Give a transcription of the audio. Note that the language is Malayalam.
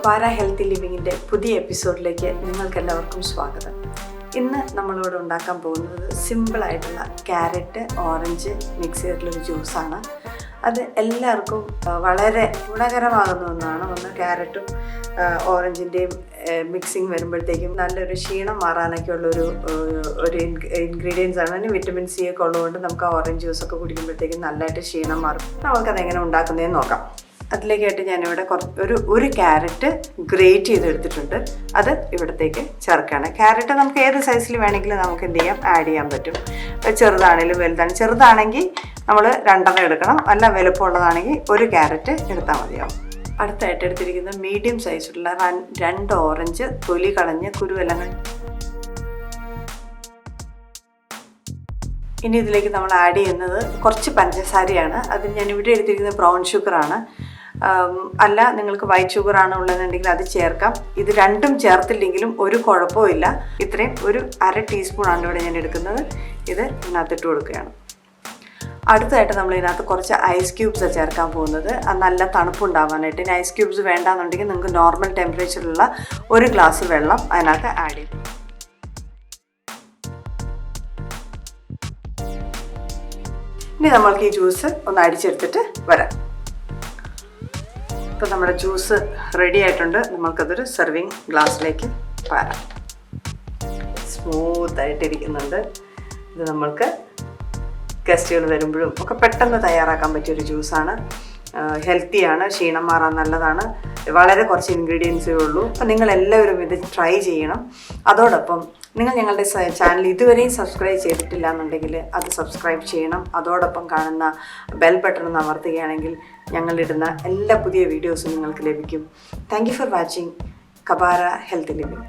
കപാര ഹെൽത്തി ലിവിങ്ങിൻ്റെ പുതിയ എപ്പിസോഡിലേക്ക് നിങ്ങൾക്കെല്ലാവർക്കും സ്വാഗതം. ഇന്ന് നമ്മളിവിടെ ഉണ്ടാക്കാൻ പോകുന്നത് സിമ്പിളായിട്ടുള്ള ക്യാരറ്റ് ഓറഞ്ച് മിക്സ് ചെയ്തിട്ടുള്ളൊരു ജ്യൂസാണ്. അത് എല്ലാവർക്കും വളരെ ഗുണകരമാകുന്ന ഒന്നാണ്. ഒന്ന് ക്യാരറ്റും ഓറഞ്ചിൻ്റെയും മിക്സിങ് വരുമ്പോഴത്തേക്കും നല്ലൊരു ക്ഷീണം മാറാനൊക്കെ ഉള്ളൊരു ഇൻഗ്രീഡിയൻസ് ആണ്. അതിന് വിറ്റമിൻ സി ഒക്കെ ഉള്ളതുകൊണ്ട് നമുക്ക് ഓറഞ്ച് ജ്യൂസൊക്കെ കുടിക്കുമ്പോഴത്തേക്കും നല്ലതായിട്ട് ക്ഷീണം മാറും. നമുക്കതെങ്ങനെ ഉണ്ടാക്കുന്നതെന്ന് നോക്കാം. അതിലേക്കായിട്ട് ഞാനിവിടെ ഒരു ക്യാരറ്റ് ഗ്രേറ്റ് ചെയ്തെടുത്തിട്ടുണ്ട്. അത് ഇവിടത്തേക്ക് ചേർക്കുകയാണ്. ക്യാരറ്റ് നമുക്ക് ഏത് സൈസിൽ വേണമെങ്കിലും നമുക്ക് എന്ത് ചെയ്യാം, ആഡ് ചെയ്യാൻ പറ്റും. ചെറുതാണെങ്കിലും വലുതാണ്. ചെറുതാണെങ്കിൽ നമ്മൾ 2 എടുക്കണം, അല്ല വലുപ്പമുള്ളതാണെങ്കിൽ ഒരു ക്യാരറ്റ് എടുത്താൽ മതിയാവും. അടുത്തായിട്ട് എടുത്തിരിക്കുന്ന മീഡിയം സൈസിലുള്ള 2 ഓറഞ്ച് തൊലി കളഞ്ഞ് കുരുവെല്ലാം. ഇനി ഇതിലേക്ക് നമ്മൾ ആഡ് ചെയ്യുന്നത് കുറച്ച് പഞ്ചസാരയാണ്. അത് ഞാൻ ഇവിടെ എടുത്തിരിക്കുന്നത് ബ്രൗൺ ഷുഗറാണ്. അല്ല നിങ്ങൾക്ക് വൈറ്റ് ഷുഗറാണ് ഉള്ളതെന്നുണ്ടെങ്കിൽ അത് ചേർക്കാം. ഇത് രണ്ടും ചേർത്തില്ലെങ്കിലും ഒരു കുഴപ്പമില്ല. ഇത്രയും ഒരു 1/2 ടീസ്പൂണാണ് ഇവിടെ ഞാൻ എടുക്കുന്നത്. ഇത് ഇതിനകത്തിട്ട് കൊടുക്കുകയാണ്. അടുത്തതായിട്ട് നമ്മൾ ഇതിനകത്ത് കുറച്ച് ഐസ് ക്യൂബ്സ് ചേർക്കാൻ പോകുന്നത്. നല്ല തണുപ്പുണ്ടാവാനായിട്ട്. ഇനി ഐസ് ക്യൂബ്സ് വേണ്ടാന്നുണ്ടെങ്കിൽ നിങ്ങൾക്ക് നോർമൽ ടെമ്പറേച്ചറിലുള്ള 1 ഗ്ലാസ് വെള്ളം അതിനകത്ത് ആഡ് ചെയ്യും. ഇനി നമ്മൾക്ക് ഈ ജ്യൂസ് ഒന്ന് അടിച്ചെടുത്തിട്ട് വരാം. ഇപ്പോൾ നമ്മുടെ ജ്യൂസ് റെഡി ആയിട്ടുണ്ട്. നമ്മൾക്കതൊരു സെർവിങ് ഗ്ലാസ്സിലേക്ക് പാരാം. സ്മൂത്തായിട്ടിരിക്കുന്നുണ്ട്. ഇത് നമ്മൾക്ക് ഗസ്റ്റുകൾ വരുമ്പോഴും ഒക്കെ പെട്ടെന്ന് തയ്യാറാക്കാൻ പറ്റിയൊരു ജ്യൂസാണ്. ഹെൽത്തിയാണ്, ക്ഷീണം മാറാൻ നല്ലതാണ്. വളരെ കുറച്ച് ഇൻഗ്രീഡിയൻസേ ഉള്ളൂ. അപ്പോൾ നിങ്ങളെല്ലാവരും ഇത് ട്രൈ ചെയ്യണം. അതോടൊപ്പം നിങ്ങൾ ഞങ്ങളുടെ ചാനൽ ഇതുവരെയും സബ്സ്ക്രൈബ് ചെയ്തിട്ടില്ല എന്നുണ്ടെങ്കിൽ അത് സബ്സ്ക്രൈബ് ചെയ്യണം. അതോടൊപ്പം കാണുന്ന ബെൽ ബട്ടൺ അമർത്തുകയാണെങ്കിൽ ഞങ്ങളിടുന്ന എല്ലാ പുതിയ വീഡിയോസും നിങ്ങൾക്ക് ലഭിക്കും. താങ്ക് യു ഫോർ വാച്ചിങ് കപാര ഹെൽത്തി ലിവിങ്.